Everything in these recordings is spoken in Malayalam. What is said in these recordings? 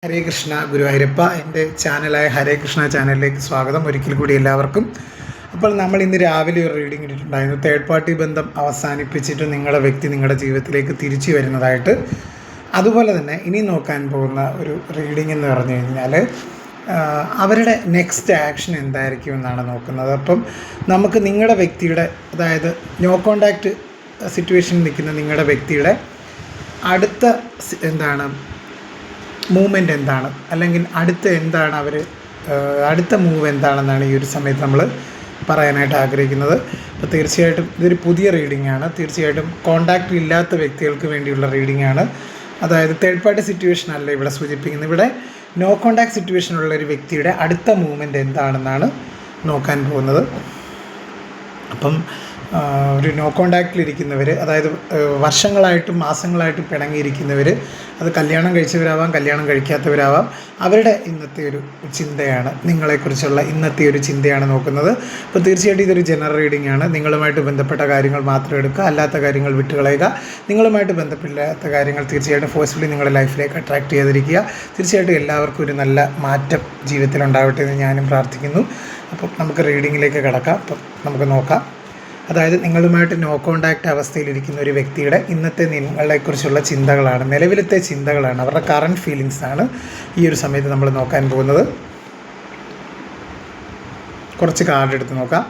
ഹരേ കൃഷ്ണ ഗുരുവായൂരപ്പ. എൻ്റെ ചാനലായ ഹരേ കൃഷ്ണ ചാനലിലേക്ക് സ്വാഗതം ഒരിക്കൽ കൂടി എല്ലാവർക്കും. അപ്പോൾ നമ്മൾ ഇന്ന് രാവിലെ ഒരു റീഡിംഗ് ഇട്ടിട്ടുണ്ടായിരുന്നു. തേർഡ് പാർട്ടി ബന്ധം അവസാനിപ്പിച്ചിട്ട് നിങ്ങളുടെ വ്യക്തി നിങ്ങളുടെ ജീവിതത്തിലേക്ക് തിരിച്ചു വരുന്നതായിട്ട്. അതുപോലെ തന്നെ ഇനി നോക്കാൻ പോകുന്ന ഒരു റീഡിംഗ് എന്ന് പറഞ്ഞു കഴിഞ്ഞാൽ അവരുടെ നെക്സ്റ്റ് ആക്ഷൻ എന്തായിരിക്കും എന്നാണ് നോക്കുന്നത്. അപ്പം നമുക്ക് നിങ്ങളുടെ വ്യക്തിയുടെ, അതായത് നോ കോണ്ടാക്റ്റ് സിറ്റുവേഷനിൽ നിൽക്കുന്ന നിങ്ങളുടെ വ്യക്തിയുടെ അടുത്ത മൂവ്മെൻറ്റ് എന്താണ്, അല്ലെങ്കിൽ അടുത്ത മൂവ് എന്താണെന്നാണ് ഈ ഒരു സമയത്ത് നമ്മൾ പറയാനായിട്ട് ആഗ്രഹിക്കുന്നത്. അപ്പോൾ തീർച്ചയായിട്ടും ഇതൊരു പുതിയ റീഡിംഗ് ആണ്. തീർച്ചയായിട്ടും കോണ്ടാക്റ്റ് ഇല്ലാത്ത വ്യക്തികൾക്ക് വേണ്ടിയുള്ള റീഡിംഗ് ആണ്. അതായത് തേർഡ് പാർട്ടി സിറ്റുവേഷൻ അല്ല ഇവിടെ സൂചിപ്പിക്കുന്നത്. ഇവിടെ നോ കോണ്ടാക്ട് സിറ്റുവേഷനുള്ള ഒരു വ്യക്തിയുടെ അടുത്ത മൂവ്മെൻറ്റ് എന്താണെന്നാണ് നോക്കാൻ പോകുന്നത്. അപ്പം ഒരു നോ കോണ്ടാക്റ്റിലിരിക്കുന്നവർ, അതായത് വർഷങ്ങളായിട്ടും മാസങ്ങളായിട്ടും പിണങ്ങിയിരിക്കുന്നവർ, അത് കല്യാണം കഴിച്ചവരാവാം, കല്യാണം കഴിക്കാത്തവരാവാം, അവരുടെ ഇന്നത്തെ ഒരു ചിന്തയാണ്, നിങ്ങളെക്കുറിച്ചുള്ള ഇന്നത്തെ ഒരു ചിന്തയാണ് നോക്കുന്നത്. അപ്പോൾ തീർച്ചയായിട്ടും ഇതൊരു ജനറൽ റീഡിംഗ് ആണ്. നിങ്ങളുമായിട്ട് ബന്ധപ്പെട്ട കാര്യങ്ങൾ മാത്രം എടുക്കുക, അല്ലാത്ത കാര്യങ്ങൾ വിട്ടുകളയുക. നിങ്ങളുമായിട്ട് ബന്ധപ്പെടാത്ത കാര്യങ്ങൾ തീർച്ചയായിട്ടും ഫോഴ്സ്ഫുള്ളി നിങ്ങളുടെ ലൈഫിലേക്ക് അട്രാക്റ്റ് ചെയ്തിരിക്കുക. തീർച്ചയായിട്ടും എല്ലാവർക്കും ഒരു നല്ല മാറ്റം ജീവിതത്തിലുണ്ടാവട്ടെ എന്ന് ഞാനും പ്രാർത്ഥിക്കുന്നു. അപ്പം നമുക്ക് റീഡിങ്ങിലേക്ക് കിടക്കാം. അപ്പം നമുക്ക് നോക്കാം. അതായത് നിങ്ങളുമായിട്ട് നോ കോണ്ടാക്റ്റ് അവസ്ഥയിലിരിക്കുന്ന ഒരു വ്യക്തിയുടെ ഇന്നത്തെ നിങ്ങളെക്കുറിച്ചുള്ള ചിന്തകളാണ്, നിലവിലത്തെ ചിന്തകളാണ്, അവരുടെ കറൻറ്റ് ഫീലിങ്സാണ് ഈ ഒരു സമയത്ത് നമ്മൾ നോക്കാൻ പോകുന്നത്. കുറച്ച് കാർഡ് എടുത്ത് നോക്കാം.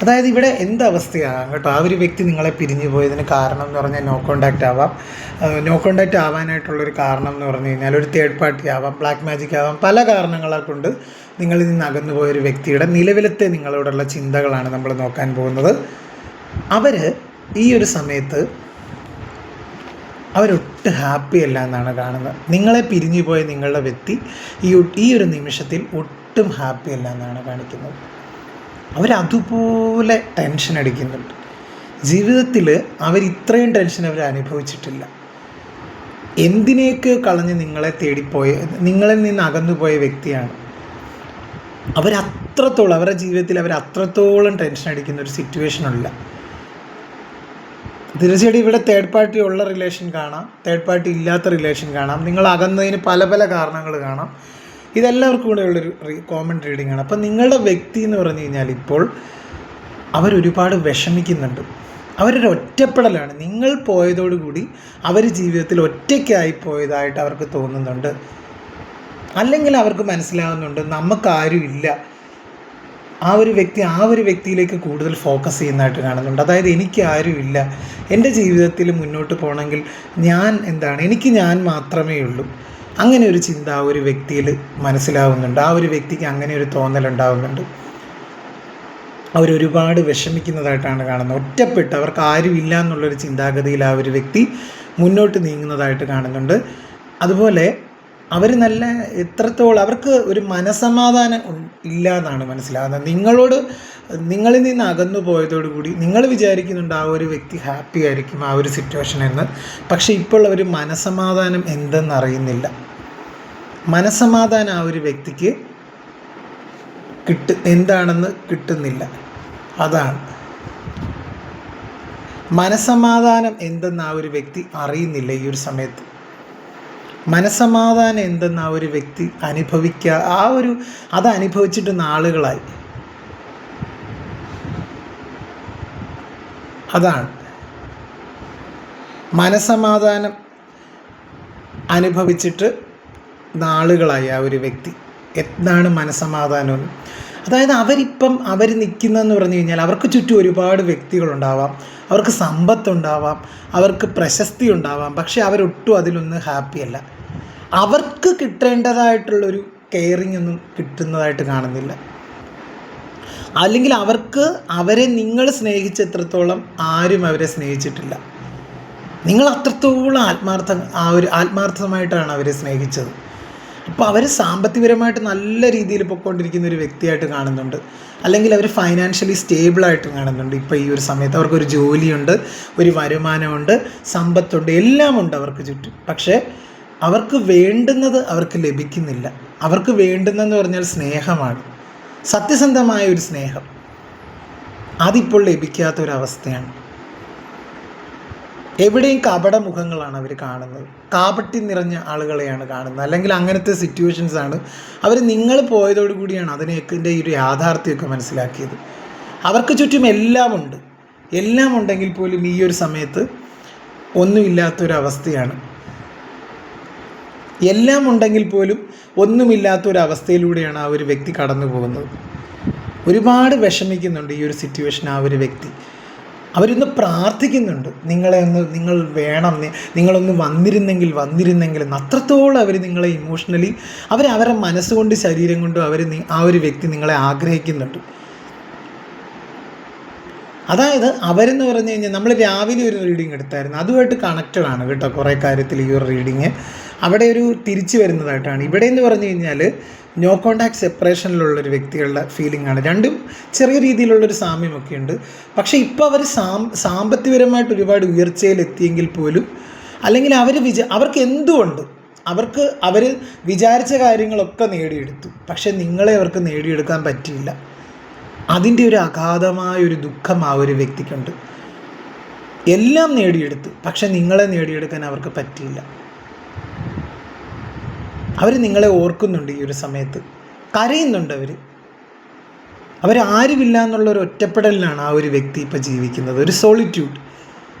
അതായത് ഇവിടെ എന്തവസ്ഥയാണ് കേട്ടോ, ആ ഒരു വ്യക്തി നിങ്ങളെ പിരിഞ്ഞു പോയതിന് കാരണം എന്ന് പറഞ്ഞാൽ നോ കോണ്ടാക്റ്റ് ആവാം. നോ കോണ്ടാക്റ്റ് ആവാനായിട്ടുള്ളൊരു കാരണം എന്ന് പറഞ്ഞു കഴിഞ്ഞാൽ ഒരു തേർഡ് പാർട്ടി ആവാം, ബ്ലാക്ക് മാജിക് ആവാം. പല കാരണങ്ങളെ കൊണ്ട് നിങ്ങളിൽ നിന്ന് അകന്നു പോയൊരു വ്യക്തിയുടെ നിലവിലത്തെ നിങ്ങളോടുള്ള ചിന്തകളാണ് നമ്മൾ നോക്കാൻ പോകുന്നത്. അവർ ഈ ഒരു സമയത്ത് അവരൊട്ടും ഹാപ്പി അല്ല എന്നാണ് കാണുന്നത്. നിങ്ങളെ പിരിഞ്ഞു പോയ നിങ്ങളുടെ വ്യക്തി ഈ ഒരു നിമിഷത്തിൽ ഒട്ടും ഹാപ്പി അല്ല എന്നാണ് കാണിക്കുന്നത്. അവരതുപോലെ ടെൻഷൻ അടിക്കുന്നുണ്ട്. ജീവിതത്തിൽ ഇത്രയും ടെൻഷൻ അവർ അനുഭവിച്ചിട്ടില്ല. എന്തിനേക്ക് കളഞ്ഞ് നിങ്ങളെ നിങ്ങളിൽ നിന്ന് അകന്നുപോയ വ്യക്തിയാണ്. അവരുടെ ജീവിതത്തിൽ അത്രത്തോളം ടെൻഷൻ അടിക്കുന്ന ഒരു സിറ്റുവേഷനില്ല. തീർച്ചയായിട്ടും ഇവിടെ തേർഡ് പാർട്ടി ഉള്ള റിലേഷൻ കാണാം, തേർഡ് പാർട്ടി ഇല്ലാത്ത റിലേഷൻ കാണാം, നിങ്ങൾ അകന്നതിന് പല പല കാരണങ്ങൾ കാണാം. ഇതെല്ലാവർക്കും കൂടെ ഉള്ളൊരു കോമൺ റീഡിംഗ് ആണ്. അപ്പം നിങ്ങളുടെ വ്യക്തി എന്ന് പറഞ്ഞു കഴിഞ്ഞാൽ ഇപ്പോൾ അവരൊരുപാട് വിഷമിക്കുന്നുണ്ട്. അവരൊരു ഒറ്റപ്പെടലാണ്. നിങ്ങൾ പോയതോടുകൂടി അവർ ജീവിതത്തിൽ ഒറ്റയ്ക്കായി പോയതായിട്ട് അവർക്ക് തോന്നുന്നുണ്ട്. അല്ലെങ്കിൽ അവർക്ക് മനസ്സിലാവുന്നുണ്ട് നമുക്കാരും ഇല്ല. ആ ഒരു വ്യക്തിയിലേക്ക് കൂടുതൽ ഫോക്കസ് ചെയ്യുന്നതായിട്ട് കാണുന്നുണ്ട്. അതായത് എനിക്ക് ആരും ഇല്ല, എൻ്റെ ജീവിതത്തിൽ മുന്നോട്ട് പോകണമെങ്കിൽ എനിക്ക് ഞാൻ മാത്രമേ ഉള്ളൂ. അങ്ങനെ ഒരു ചിന്ത ആ ഒരു വ്യക്തിയിൽ മനസ്സിലാവുന്നുണ്ട്. ആ ഒരു വ്യക്തിക്ക് അങ്ങനെ ഒരു തോന്നലുണ്ടാവുന്നുണ്ട്. അവരൊരുപാട് വിഷമിക്കുന്നതായിട്ടാണ് കാണുന്നത്. ഒറ്റപ്പെട്ട് അവർക്ക് ആരും ഇല്ല എന്നുള്ളൊരു ചിന്താഗതിയിൽ ആ ഒരു വ്യക്തി മുന്നോട്ട് നീങ്ങുന്നതായിട്ട് കാണുന്നുണ്ട്. അതുപോലെ അവർ എത്രത്തോളം അവർക്ക് ഒരു മനസമാധാനം ഇല്ല എന്നാണ് മനസ്സിലാകുന്നത്. നിങ്ങളിൽ നിന്ന് അകന്നു പോയതോടുകൂടി നിങ്ങൾ വിചാരിക്കുന്നുണ്ട് ആ ഒരു വ്യക്തി ഹാപ്പി ആയിരിക്കും ആ ഒരു സിറ്റുവേഷൻ എന്ന്. പക്ഷേ ഇപ്പോൾ അവർ മനസമാധാനം എന്തെന്നറിയുന്നില്ല. മനസമാധാനം ആ ഒരു വ്യക്തിക്ക് എന്താണെന്ന് കിട്ടുന്നില്ല. അതാണ് മനസമാധാനം എന്തെന്ന് ആ ഒരു വ്യക്തി അറിയുന്നില്ല. ഈ ഒരു സമയത്ത് മനസമാധാനം എന്തെന്ന് ആ ഒരു വ്യക്തി അത് അനുഭവിച്ചിട്ട് നാളുകളായി. അതാണ് മനസമാധാനം അനുഭവിച്ചിട്ട് നാളുകളായി ആ ഒരു വ്യക്തി. എന്താണ് മനസമാധാനം? അതായത് അവർ നിൽക്കുന്നതെന്ന് പറഞ്ഞു കഴിഞ്ഞാൽ അവർക്ക് ചുറ്റും ഒരുപാട് വ്യക്തികളുണ്ടാവാം, അവർക്ക് സമ്പത്തുണ്ടാവാം, അവർക്ക് പ്രശസ്തി ഉണ്ടാവാം. പക്ഷേ അവരൊട്ടും അതിലൊന്നും ഹാപ്പിയല്ല. അവർക്ക് കിട്ടേണ്ടതായിട്ടുള്ളൊരു കെയറിങ് ഒന്നും കിട്ടുന്നതായിട്ട് കാണുന്നില്ല. അല്ലെങ്കിൽ അവരെ നിങ്ങൾ സ്നേഹിച്ചെത്രത്തോളം ആരും അവരെ സ്നേഹിച്ചിട്ടില്ല. നിങ്ങൾ അത്രത്തോളം ആത്മാർത്ഥമായിട്ടാണ് അവരെ സ്നേഹിച്ചത്. അപ്പോൾ അവർ സാമ്പത്തികപരമായിട്ട് നല്ല രീതിയിൽ പൊയ്ക്കൊണ്ടിരിക്കുന്ന ഒരു വ്യക്തിയായിട്ട് കാണുന്നുണ്ട്. അല്ലെങ്കിൽ അവർ ഫൈനാൻഷ്യലി സ്റ്റേബിളായിട്ട് കാണുന്നുണ്ട്. ഇപ്പോൾ ഈ ഒരു സമയത്ത് അവർക്കൊരു ജോലിയുണ്ട്, ഒരു വരുമാനമുണ്ട്, സമ്പത്തുണ്ട്, എല്ലാം ഉണ്ട് അവർക്ക് ചുറ്റും. പക്ഷേ അവർക്ക് വേണ്ടുന്നത് അവർക്ക് ലഭിക്കുന്നില്ല. അവർക്ക് വേണ്ടുന്നതെന്ന് പറഞ്ഞാൽ സ്നേഹമാണ്. സത്യസന്ധമായ ഒരു സ്നേഹം അതിപ്പോൾ ലഭിക്കാത്തൊരവസ്ഥയാണ്. എവിടെയും കപടമുഖങ്ങളാണ് അവർ കാണുന്നത്, കാപട്ടി നിറഞ്ഞ ആളുകളെയാണ് കാണുന്നത്. അല്ലെങ്കിൽ അങ്ങനത്തെ സിറ്റുവേഷൻസാണ് അവർ നിങ്ങൾ പോയതോടു കൂടിയാണ് അതിൻ്റെ ഒരു യാഥാർത്ഥ്യമൊക്കെ മനസ്സിലാക്കിയത്. അവർക്ക് ചുറ്റും എല്ലാം ഉണ്ട്, എല്ലാം ഉണ്ടെങ്കിൽ പോലും ഈ ഒരു സമയത്ത് ഒന്നുമില്ലാത്തൊരവസ്ഥയാണ്. എല്ലാം ഉണ്ടെങ്കിൽ പോലും ഒന്നുമില്ലാത്തൊരവസ്ഥയിലൂടെയാണ് ആ ഒരു വ്യക്തി കടന്നു പോകുന്നത്. ഒരുപാട് വിഷമിക്കുന്നുണ്ട് ഈ ഒരു സിറ്റുവേഷൻ ആ ഒരു വ്യക്തി. അവരൊന്ന് പ്രാർത്ഥിക്കുന്നുണ്ട്, നിങ്ങൾ വേണം, നിങ്ങളൊന്ന് വന്നിരുന്നെങ്കിൽ എന്ന്. അത്രത്തോളം അവർ നിങ്ങളെ ഇമോഷണലി അവരുടെ മനസ്സുകൊണ്ട് ശരീരം കൊണ്ടും ആ ഒരു വ്യക്തി നിങ്ങളെ ആഗ്രഹിക്കുന്നുണ്ട്. അതായത് അവരെന്ന് പറഞ്ഞു കഴിഞ്ഞാൽ നമ്മൾ രാവിലെ ഒരു റീഡിങ് എടുത്തായിരുന്നു, അതുമായിട്ട് കണക്റ്റഡ് ആണ് കേട്ടോ കുറേ കാര്യത്തിൽ ഈ ഒരു റീഡിങ്. അവിടെ ഒരു തിരിച്ചു വരുന്നതായിട്ടാണ്. ഇവിടെ എന്ന് പറഞ്ഞു കഴിഞ്ഞാൽ നോ കോണ്ടാക്ട് സെപ്പറേഷനിലുള്ളൊരു വ്യക്തികളുടെ ഫീലിംഗ് ആണ്. രണ്ടും ചെറിയ രീതിയിലുള്ളൊരു സാമ്യമൊക്കെ ഉണ്ട്. പക്ഷേ ഇപ്പോൾ അവർ സാമ്പത്തികപരമായിട്ട് ഒരുപാട് ഉയർച്ചയിലെത്തിയെങ്കിൽ പോലും, അല്ലെങ്കിൽ അവർക്ക് എന്തുകൊണ്ട് അവർ വിചാരിച്ച കാര്യങ്ങളൊക്കെ നേടിയെടുത്തു, പക്ഷേ നിങ്ങളെ അവർക്ക് നേടിയെടുക്കാൻ പറ്റിയില്ല. അതിൻ്റെ ഒരു അഗാധമായൊരു ദുഃഖം ആ ഒരു വ്യക്തിക്കുണ്ട്. എല്ലാം നേടിയെടുത്തു, പക്ഷെ നിങ്ങളെ നേടിയെടുക്കാൻ അവർക്ക് പറ്റിയില്ല. അവർ നിങ്ങളെ ഓർക്കുന്നുണ്ട് ഈ ഒരു സമയത്ത്, കരയുന്നുണ്ട്. അവരാരുമില്ല എന്നുള്ളൊരു ഒറ്റപ്പെടലിലാണ് ആ ഒരു വ്യക്തി ഇപ്പോൾ ജീവിക്കുന്നത്, ഒരു സോളിറ്റ്യൂഡ്.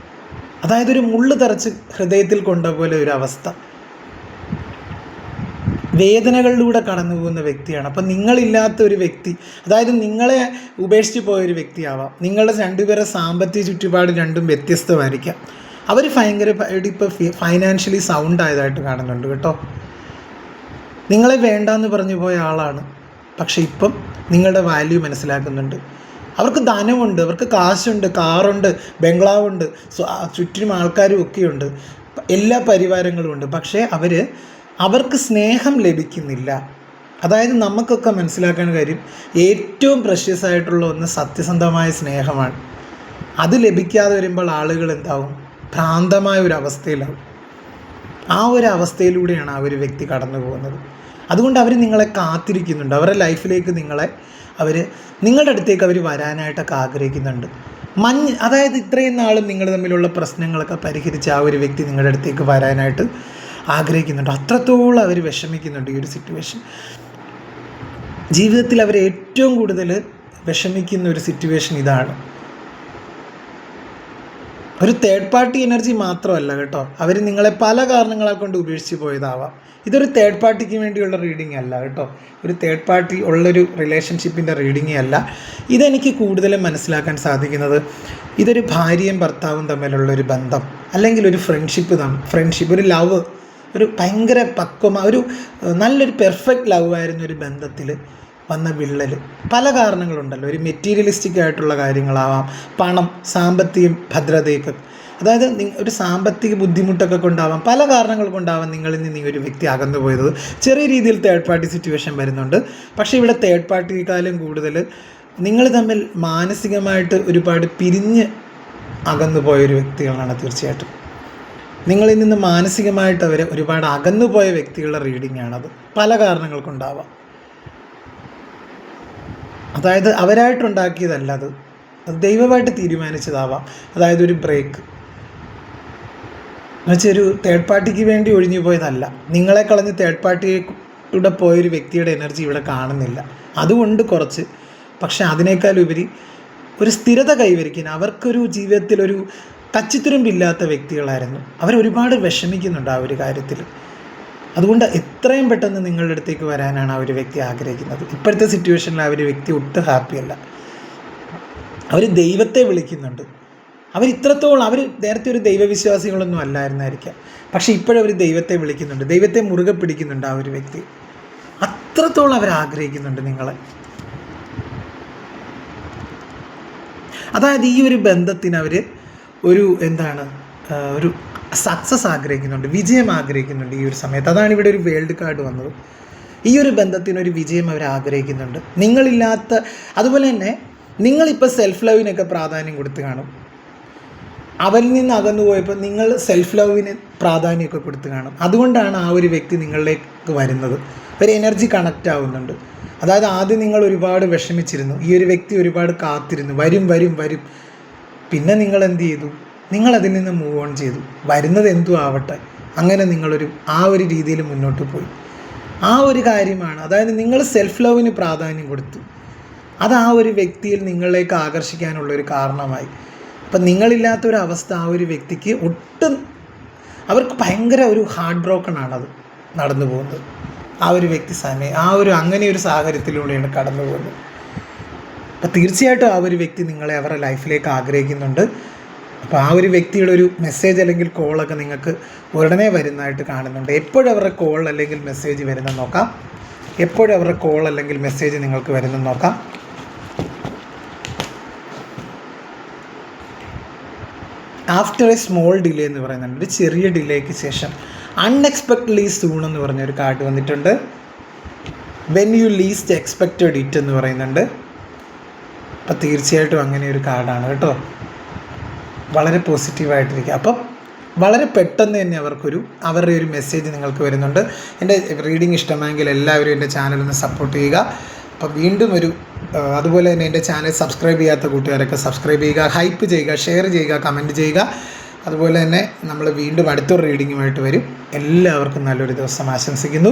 അതായത് ഒരു മുള്ളു തറച്ച് ഹൃദയത്തിൽ കൊണ്ട പോലെ ഒരു അവസ്ഥ, വേദനകളിലൂടെ കടന്നു പോകുന്ന വ്യക്തിയാണ്. അപ്പം നിങ്ങളില്ലാത്ത ഒരു വ്യക്തി, അതായത് നിങ്ങളെ ഉപേക്ഷിച്ച് പോയൊരു വ്യക്തിയാവാം. നിങ്ങളുടെ രണ്ടുപേരെ സാമ്പത്തിക ചുറ്റുപാട് രണ്ടും വ്യത്യസ്തമായിരിക്കാം. അവർ ഇപ്പോൾ ഫൈനാൻഷ്യലി സൗണ്ട് ആയതായിട്ട് കാണുന്നുണ്ട് കേട്ടോ. നിങ്ങളെ വേണ്ടാന്ന് പറഞ്ഞു പോയ ആളാണ്, പക്ഷേ ഇപ്പം നിങ്ങളുടെ വാല്യൂ മനസ്സിലാക്കുന്നുണ്ട്. അവർക്ക് ധനമുണ്ട്, അവർക്ക് കാശുണ്ട്, കാറുണ്ട്, ബംഗ്ലാവുണ്ട്, ചുറ്റിനും ആൾക്കാരും ഒക്കെയുണ്ട്, എല്ലാ പരിവാരങ്ങളും ഉണ്ട്. പക്ഷേ അവർക്ക് സ്നേഹം ലഭിക്കുന്നില്ല. അതായത് നമുക്കൊക്കെ മനസ്സിലാക്കാൻ കാര്യം, ഏറ്റവും പ്രഷ്യസ് ആയിട്ടുള്ള ഒന്ന് സത്യസന്ധമായ സ്നേഹമാണ്. അത് ലഭിക്കാതെ വരുമ്പോൾ ആളുകൾ എന്താവും, ഭ്രാന്തമായ ഒരു അവസ്ഥയിലാവും. ആ ഒരു അവസ്ഥയിലൂടെയാണ് ആ ഒരു വ്യക്തി കടന്നു പോകുന്നത്. അതുകൊണ്ട് അവർ നിങ്ങളെ കാത്തിരിക്കുന്നുണ്ട്, അവരുടെ ലൈഫിലേക്ക് നിങ്ങളുടെ അടുത്തേക്ക് അവർ വരാനായിട്ടൊക്കെ ആഗ്രഹിക്കുന്നുണ്ട്. അതായത് ഇത്രയും നാളും നിങ്ങൾ തമ്മിലുള്ള പ്രശ്നങ്ങളൊക്കെ പരിഹരിച്ച് ആ ഒരു വ്യക്തി നിങ്ങളുടെ അടുത്തേക്ക് വരാനായിട്ട് ആഗ്രഹിക്കുന്നുണ്ട്. അത്രത്തോളം അവർ വിഷമിക്കുന്നുണ്ട് ഈ ഒരു സിറ്റുവേഷൻ. ജീവിതത്തിൽ അവർ ഏറ്റവും കൂടുതൽ വിഷമിക്കുന്ന ഒരു സിറ്റുവേഷൻ ഇതാണ്. ഒരു തേർഡ് പാർട്ടി എനർജി മാത്രമല്ല കേട്ടോ, അവർ നിങ്ങളെ പല കാരണങ്ങളെ കൊണ്ട് ഉപേക്ഷിച്ച് പോയതാവാം. ഇതൊരു തേർഡ് പാർട്ടിക്ക് വേണ്ടിയുള്ള റീഡിംഗ് അല്ല കേട്ടോ, ഒരു തേർഡ് പാർട്ടി ഉള്ളൊരു റിലേഷൻഷിപ്പിൻ്റെ റീഡിംഗേ അല്ല. ഇതെനിക്ക് കൂടുതലും മനസ്സിലാക്കാൻ സാധിക്കുന്നത്, ഇതൊരു ഭാര്യയും ഭർത്താവും തമ്മിലുള്ളൊരു ബന്ധം, അല്ലെങ്കിൽ ഒരു ഫ്രണ്ട്ഷിപ്പ്, ഒരു ലവ്, ഒരു ഭയങ്കര ഒരു നല്ലൊരു പെർഫെക്റ്റ് ലവ് ആയിരുന്ന ഒരു ബന്ധത്തിൽ വന്ന വിള്ളൽ. പല കാരണങ്ങളുണ്ടല്ലോ, ഒരു മെറ്റീരിയലിസ്റ്റിക് ആയിട്ടുള്ള കാര്യങ്ങളാവാം, പണം, സാമ്പത്തികം, ഭദ്രതയൊക്കെ. അതായത് ഒരു സാമ്പത്തിക ബുദ്ധിമുട്ടൊക്കെ കൊണ്ടാവാം, പല കാരണങ്ങൾ കൊണ്ടാവാം നിങ്ങളിൽ നിന്ന് ഈ ഒരു വ്യക്തി അകന്നു പോയത്. ചെറിയ രീതിയിൽ തേർഡ് പാർട്ടി സിറ്റുവേഷൻ വരുന്നുണ്ട്. പക്ഷേ ഇവിടെ തേർഡ് പാർട്ടിയേക്കാളും കൂടുതൽ നിങ്ങൾ തമ്മിൽ മാനസികമായിട്ട് ഒരുപാട് പിരിഞ്ഞ് അകന്നു പോയൊരു വ്യക്തികളാണ് തീർച്ചയായിട്ടും. നിങ്ങളിൽ നിന്ന് മാനസികമായിട്ട് അവർ ഒരുപാട് അകന്നുപോയ വ്യക്തികളുടെ റീഡിംഗ് ആണത്. പല കാരണങ്ങൾ കൊണ്ടാവാം. അതായത് അവരായിട്ടുണ്ടാക്കിയതല്ല, അത് ദൈവമായിട്ട് തീരുമാനിച്ചതാവാം. അതായത് ഒരു ബ്രേക്ക് എന്നുവെച്ചാൽ ഒരു തേർഡ് പാർട്ടിക്ക് വേണ്ടി ഒഴിഞ്ഞു പോയതല്ല. നിങ്ങളെ കളഞ്ഞ് തേർഡ് പാർട്ടിയുടെ പോയൊരു വ്യക്തിയുടെ എനർജി ഇവിടെ കാണുന്നില്ല. അതുകൊണ്ട് കുറച്ച്, പക്ഷെ അതിനേക്കാൾ ഉപരി ഒരു സ്ഥിരത കൈവരിക്കാൻ അവർക്കൊരു ജീവിതത്തിലൊരു തച്ചിത്തുരുമ്പില്ലാത്ത വ്യക്തികളായിരുന്നു. അവരൊരുപാട് വിഷമിക്കുന്നുണ്ട് ആ ഒരു കാര്യത്തിൽ. അതുകൊണ്ട് എത്രയും പെട്ടെന്ന് നിങ്ങളുടെ അടുത്തേക്ക് വരാനാണ് ആ ഒരു വ്യക്തി ആഗ്രഹിക്കുന്നത്. ഇപ്പോഴത്തെ സിറ്റുവേഷനിൽ ആ ഒരു വ്യക്തി ഒട്ടും ഹാപ്പിയല്ല. അവർ ദൈവത്തെ വിളിക്കുന്നുണ്ട്. ഇത്രത്തോളം നേരത്തെ ഒരു ദൈവവിശ്വാസികളൊന്നും അല്ലായിരുന്നായിരിക്കാം, പക്ഷേ ഇപ്പോഴവർ ദൈവത്തെ വിളിക്കുന്നുണ്ട്, ദൈവത്തെ മുറുകെ പിടിക്കുന്നുണ്ട് ആ ഒരു വ്യക്തി. അത്രത്തോളം അവർ ആഗ്രഹിക്കുന്നുണ്ട് നിങ്ങളെ. അതായത് ഈ ഒരു ബന്ധത്തിന് അവർ ഒരു സക്സസ് ആഗ്രഹിക്കുന്നുണ്ട്, വിജയം ആഗ്രഹിക്കുന്നുണ്ട് ഈ ഒരു സമയത്ത്. അതാണ് ഇവിടെ ഒരു വേൾഡ് കാർഡ് വന്നത്. ഈ ഒരു ബന്ധത്തിനൊരു വിജയം അവർ ആഗ്രഹിക്കുന്നുണ്ട്. നിങ്ങളില്ലാത്ത, അതുപോലെ തന്നെ നിങ്ങളിപ്പോൾ സെൽഫ് ലവിനൊക്കെ പ്രാധാന്യം കൊടുത്ത് കാണും. അവരിൽ നിന്ന് അകന്നു പോയപ്പോൾ നിങ്ങൾ സെൽഫ് ലവിന് പ്രാധാന്യമൊക്കെ കൊടുത്ത് കാണും. അതുകൊണ്ടാണ് ആ ഒരു വ്യക്തി നിങ്ങളിലേക്ക് വരുന്നത്. ഒരു എനർജി കണക്റ്റ് ആവുന്നുണ്ട്. അതായത് ആദ്യം നിങ്ങൾ ഒരുപാട് വിഷമിച്ചിരുന്നു, ഈ ഒരു വ്യക്തി ഒരുപാട് കാത്തിരുന്നു, വരും വരും വരും. പിന്നെ നിങ്ങൾ എന്ത് ചെയ്തു? നിങ്ങളതിൽ നിന്ന് മൂവ് ഓൺ ചെയ്തു. വരുന്നത് എന്തും ആവട്ടെ, അങ്ങനെ നിങ്ങളൊരു ഒരു രീതിയിൽ മുന്നോട്ട് പോയി. ആ ഒരു കാര്യമാണ്, അതായത് നിങ്ങൾ സെൽഫ് ലവിന് പ്രാധാന്യം കൊടുത്തു. അത് ഒരു വ്യക്തിയിൽ നിങ്ങളിലേക്ക് ആകർഷിക്കാനുള്ളൊരു കാരണമായി. അപ്പം നിങ്ങളില്ലാത്തൊരവസ്ഥ ആ ഒരു വ്യക്തിക്ക് ഒട്ടും, അവർക്ക് ഭയങ്കര ഒരു ഹാർട്ട് ബ്രോക്കൺ ആണത് നടന്നു പോകുന്നത്. ആ ഒരു വ്യക്തി അങ്ങനെ ഒരു സാഹചര്യത്തിലൂടെയാണ് കടന്നു പോകുന്നത്. അപ്പോൾ തീർച്ചയായിട്ടും ആ ഒരു വ്യക്തി നിങ്ങളെ അവരുടെ ലൈഫിലേക്ക് ആഗ്രഹിക്കുന്നുണ്ട്. അപ്പോൾ ആ ഒരു വ്യക്തിയുടെ ഒരു മെസ്സേജ് അല്ലെങ്കിൽ കോളൊക്കെ നിങ്ങൾക്ക് ഉടനെ വരുന്നതായിട്ട് കാണുന്നുണ്ട്. എപ്പോഴും അവരുടെ കോൾ അല്ലെങ്കിൽ മെസ്സേജ് വരുന്നത് നോക്കാം. എപ്പോഴും അവരുടെ കോൾ അല്ലെങ്കിൽ മെസ്സേജ് നിങ്ങൾക്ക് വരുന്നത് നോക്കാം. ആഫ്റ്റർ എ സ്മോൾ ഡിലേ എന്ന് പറയുന്നുണ്ട്. ഒരു ചെറിയ ഡിലേക്ക് ശേഷം അൺഎക്സ്പെക്റ്റഡ്ലി സൂൺ എന്ന് പറഞ്ഞൊരു കാർഡ് വന്നിട്ടുണ്ട്. When you least expected it എന്ന് പറയുന്നുണ്ട്. അപ്പോൾ തീർച്ചയായിട്ടും അങ്ങനെ ഒരു കാർഡാണ് കേട്ടോ. വളരെ പോസിറ്റീവായിട്ടിരിക്കുക. അപ്പം വളരെ പെട്ടെന്ന് തന്നെ അവരുടെ ഒരു മെസ്സേജ് നിങ്ങൾക്ക് വരുന്നുണ്ട്. എൻ്റെ റീഡിങ് ഇഷ്ടമായെങ്കിൽ എല്ലാവരും എൻ്റെ ചാനലൊന്ന് സപ്പോർട്ട് ചെയ്യുക. അപ്പം വീണ്ടും അതുപോലെ തന്നെ എൻ്റെ ചാനൽ സബ്സ്ക്രൈബ് ചെയ്യാത്ത കൂട്ടുകാരൊക്കെ സബ്സ്ക്രൈബ് ചെയ്യുക, ഹൈപ്പ് ചെയ്യുക, ഷെയർ ചെയ്യുക, കമൻറ്റ് ചെയ്യുക. അതുപോലെ തന്നെ നമ്മൾ വീണ്ടും അടുത്തൊരു റീഡിങ്ങുമായിട്ട് വരും. എല്ലാവർക്കും നല്ലൊരു ദിവസം ആശംസിക്കുന്നു.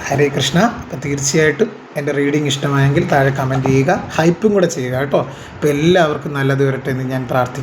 ഹരേ കൃഷ്ണ. അപ്പോൾ തീർച്ചയായിട്ടും എൻ്റെ റീഡിങ് ഇഷ്ടമായെങ്കിൽ താഴെ കമൻറ്റ് ചെയ്യുക, ഹൈപ്പും കൂടെ ചെയ്യുക കേട്ടോ. അപ്പോൾ എല്ലാവർക്കും നല്ലത് വരട്ടെ എന്ന് ഞാൻ പ്രാർത്ഥിക്കുന്നു.